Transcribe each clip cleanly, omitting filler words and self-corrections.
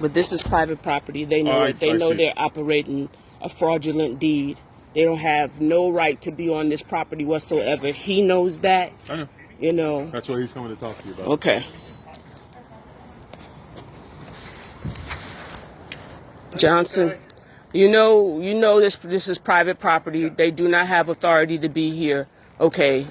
But this is private property. They know it. They know see. they're operating a fraudulent deed. They don't have no right to be on this property whatsoever. He knows that. I know. You know. That's what he's coming to talk to you about. Okay. Johnson, you know this is private property. They do not have authority to be here. Okay.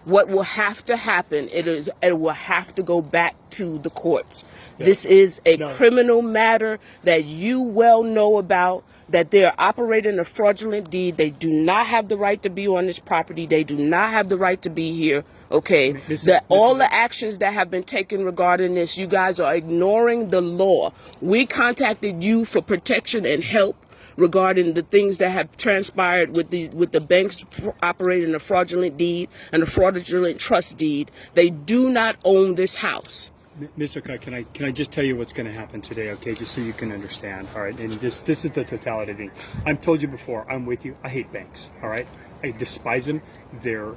What will have to happen, it will have to go back to the courts. Yeah. This is a criminal matter that you well know about, that they're operating a fraudulent deed. They do not have the right to be on this property. They do not have the right to be here. Okay. All the actions that have been taken regarding this, you guys are ignoring the law. We contacted you for protection and help regarding the things that have transpired with the banks operating a fraudulent deed and a fraudulent trust deed. They do not own this house. Mr. Cut, can I just tell you what's going to happen today, okay, just so you can understand, all right? And this is the totality thing. I've told you before, I'm with you. I hate banks, all right? I despise them. They're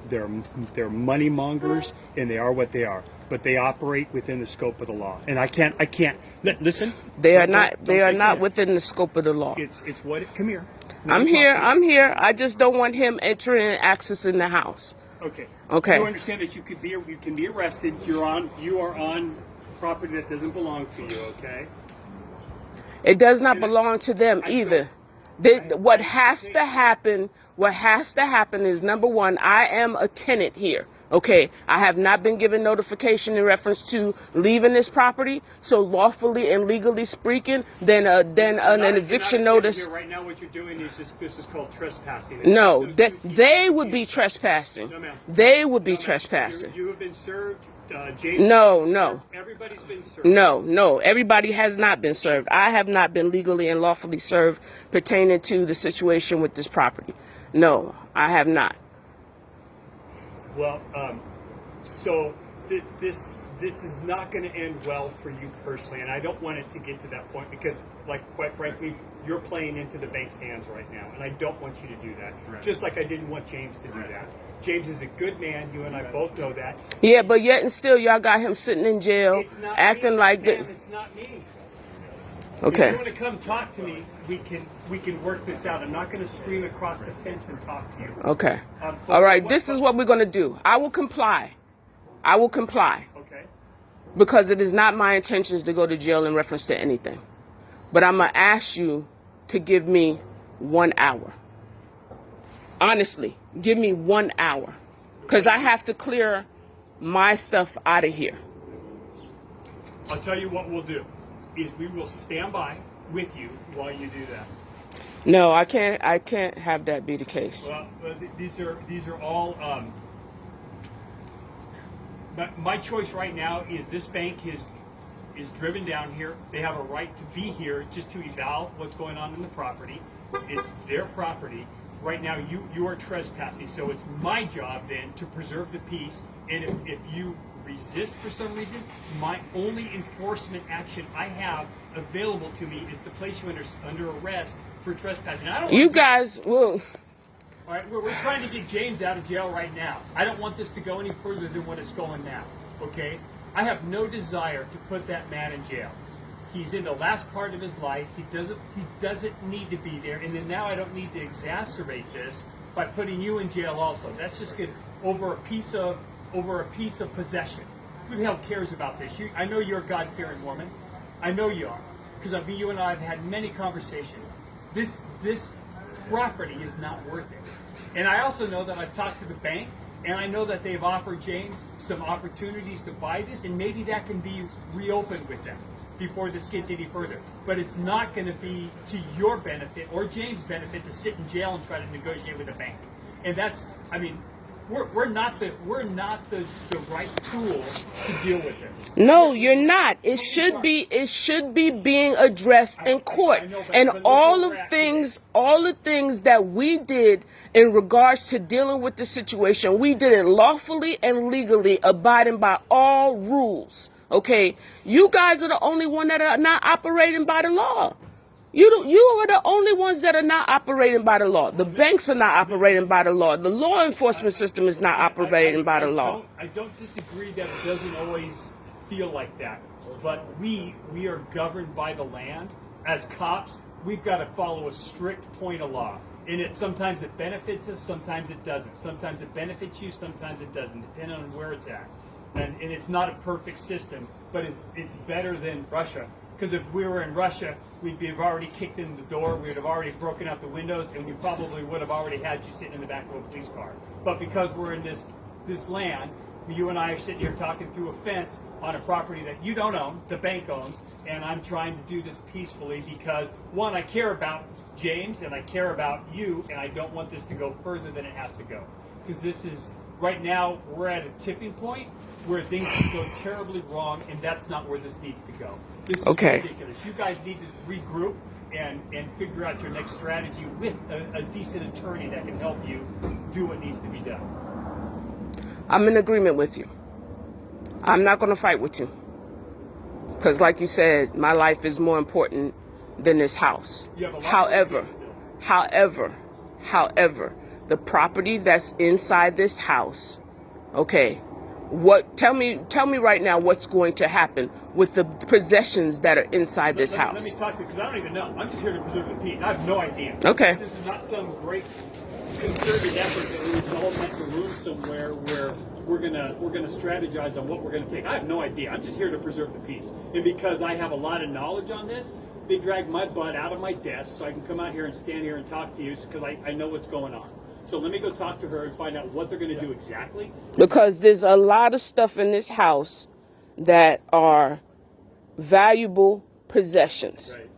money mongers, and they are what they are. But they operate within the scope of the law, and I can't. Listen. They are not within the scope of the law. It's what. Come here. I'm here. I just don't want him entering and accessing the house. Okay. Okay. You understand that you can be arrested. You are on property that doesn't belong to you. Okay. It does not belong to them either. What has to happen is, number one, I am a tenant here. Okay, I have not been given notification in reference to leaving this property. So lawfully and legally speaking, then an eviction notice. Right now, what you're doing is this is called trespassing. No, they would be trespassing. No, ma'am. They would be trespassing. You have been served. James. No. Everybody's been served. No. Everybody has not been served. I have not been legally and lawfully served pertaining to the situation with this property. No, I have not. Well, so this is not going to end well for you personally, and I don't want it to get to that point because, like, quite frankly, you're playing into the bank's hands right now, and I don't want you to do that. Right. Just like I didn't want James to do that. James is a good man. You and I both know that. Yeah, but yet and still, y'all got him sitting in jail, acting like that. It's not me. Okay. If you want to come talk to me, we can work this out. I'm not going to scream across the fence and talk to you. Okay. All right. This is what we're going to do. I will comply. Okay. Because it is not my intentions to go to jail in reference to anything. But I'm going to ask you to give me 1 hour. Honestly, give me 1 hour. Because I have to clear my stuff out of here. I'll tell you what we'll do. Is we will stand by with you while you do that. No, I can't have that be the case. Well, these are all. But my choice right now is this bank is driven down here. They have a right to be here just to evaluate what's going on in the property. It's their property. Right now, you are trespassing. So it's my job then to preserve the peace. And if you resist for some reason, my only enforcement action I have available to me is to place you under arrest for trespassing. I don't. You guys will. All right, we're trying to get James out of jail right now. I don't want this to go any further than what it's going now. Okay, I have no desire to put that man in jail. He's in the last part of his life. He doesn't need to be there. And then now I don't need to exacerbate this by putting you in jail also. That's just good over a piece of possession. Who the hell cares about this? I know you're a God-fearing woman. I know you are, because you and I have had many conversations. This property is not worth it. And I also know that I've talked to the bank, and I know that they've offered James some opportunities to buy this, and maybe that can be reopened with them before this gets any further. But it's not going to be to your benefit or James' benefit to sit in jail and try to negotiate with the bank. And that's, we're not the right tool to deal with this. No, you're not. It should be being addressed in court. And all the things that we did in regards to dealing with the situation, we did it lawfully and legally, abiding by all rules. Okay, you guys are the only one that are not operating by the law. You are the only ones that are not operating by the law. The banks are not operating by the law. The law enforcement system is not operating by the law. I don't disagree that it doesn't always feel like that. but we are governed by the land. As cops, we've got to follow a strict point of law. And sometimes it benefits us, sometimes it doesn't. Sometimes it benefits you, sometimes it doesn't, depending on where it's at. And it's not a perfect system, but it's better than Russia. Because if we were in Russia, we'd have already kicked in the door, we'd have already broken out the windows, and we probably would have already had you sitting in the back of a police car. But because we're in this land, you and I are sitting here talking through a fence on a property that you don't own, the bank owns, and I'm trying to do this peacefully because, one, I care about James and I care about you, and I don't want this to go further than it has to go. Because this is, right now, we're at a tipping point where things can go terribly wrong, and that's not where this needs to go. This is ridiculous. You guys need to regroup and figure out your next strategy with a decent attorney that can help you do what needs to be done. I'm in agreement with you. I'm not going to fight with you. Because like you said, my life is more important than this house. However, the property that's inside this house, okay, tell me right now what's going to happen with the possessions that are inside this house. Let me talk to you, because I don't even know. I'm just here to preserve the peace. I have no idea. Okay. This is not some great concerted effort that we've all met in a room somewhere where we're gonna strategize on what we're gonna take. I have no idea. I'm just here to preserve the peace. And because I have a lot of knowledge on this, they dragged my butt out of my desk so I can come out here and stand here and talk to you because I know what's going on. So let me go talk to her and find out what they're going to do exactly. Because there's a lot of stuff in this house that are valuable possessions. Right.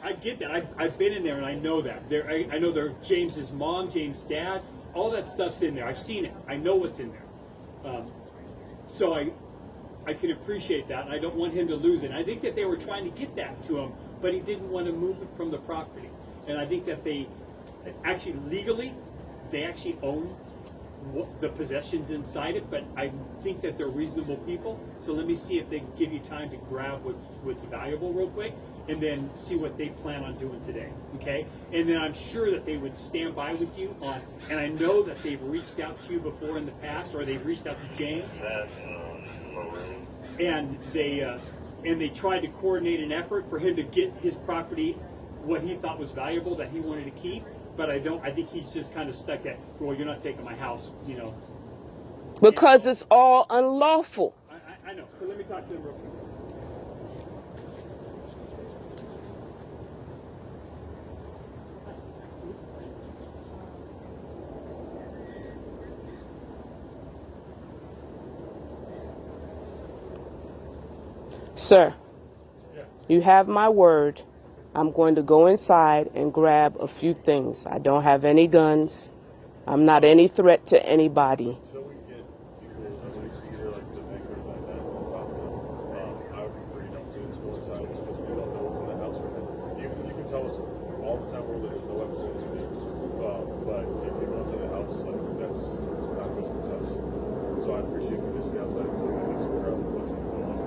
I get that. I've been in there and I know that. I know they're James's mom, James' dad. All that stuff's in there. I've seen it. I know what's in there. So I can appreciate that, and I don't want him to lose it. I think that they were trying to get that to him, but he didn't want to move it from the property. And I think that they actually legally, they actually own the possessions inside it, but I think that they're reasonable people. So let me see if they can give you time to grab what's valuable real quick, and then see what they plan on doing today, okay? And then I'm sure that they would stand by with you on, and I know that they've reached out to you before in the past, or they've reached out to James, and they tried to coordinate an effort for him to get his property, what he thought was valuable that he wanted to keep. But I think he's just kind of stuck at, well, you're not taking my house, you know. Because it's all unlawful. I know. So let me talk to him real quick. Sir, you have my word. I'm going to go inside and grab a few things. I don't have any guns. I'm not any threat to anybody. Until we get people, at least here, like the bigger like that, I would be free enough to go inside because we don't know what's in the house right now. You can tell us all the time where there's no weapons or anything, but if you know what's in the house, like that's not good for us. So I appreciate you just stay outside until we at least figure out what's going on.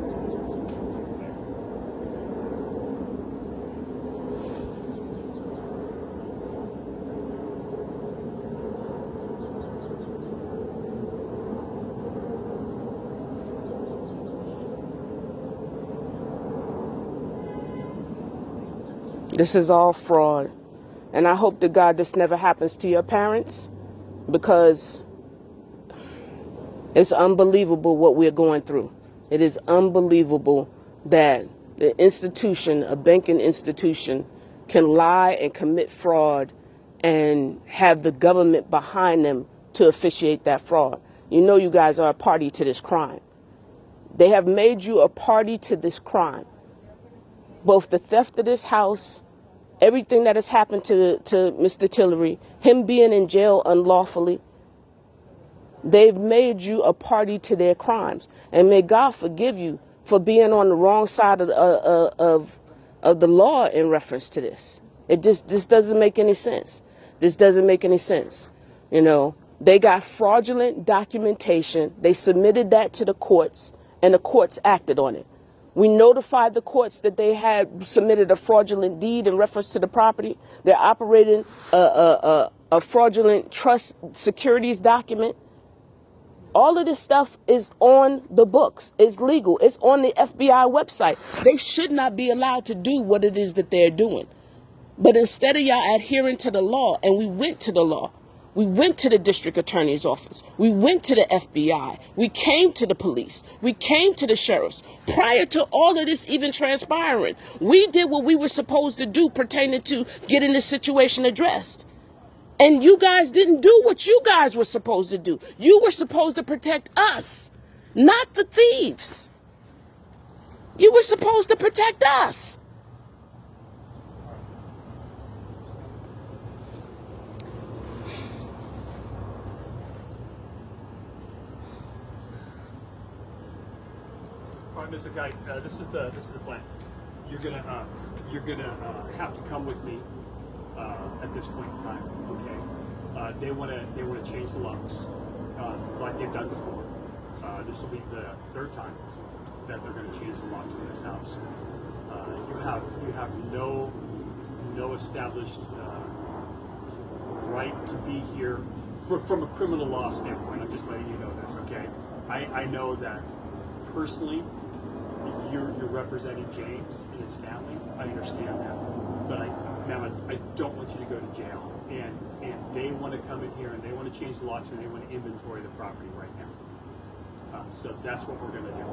This is all fraud. And I hope to God this never happens to your parents, because it's unbelievable what we're going through. It is unbelievable that the institution, a banking institution, can lie and commit fraud and have the government behind them to officiate that fraud. You know you guys are a party to this crime. They have made you a party to this crime. Both the theft of this house, everything that has happened to Mr. Tillory, him being in jail unlawfully, they've made you a party to their crimes. And may God forgive you for being on the wrong side of the law in reference to this. This doesn't make any sense. This doesn't make any sense. You know, they got fraudulent documentation. They submitted that to the courts, and the courts acted on it. We notified the courts that they had submitted a fraudulent deed in reference to the property. They're operating a fraudulent trust securities document. All of this stuff is on the books. It's legal. It's on the FBI website. They should not be allowed to do what it is that they're doing. But instead of y'all adhering to the law, and we went to the law, we went to the district attorney's office, we went to the FBI, we came to the police, we came to the sheriffs. Prior to all of this even transpiring, we did what we were supposed to do pertaining to getting the situation addressed. And you guys didn't do what you guys were supposed to do. You were supposed to protect us, not the thieves. You were supposed to protect us. All right, Mr. Guy, this is the plan. You're gonna have to come with me at this point in time. Okay. They wanna change the locks like they've done before. This will be the third time that they're gonna change the locks in this house. You have no established right to be here from a criminal law standpoint. I'm just letting you know this. Okay. I know that personally. You're representing James and his family. I understand that, but I don't want you to go to jail. And they want to come in here and they want to change the locks and they want to inventory the property right now. So that's what we're going to do.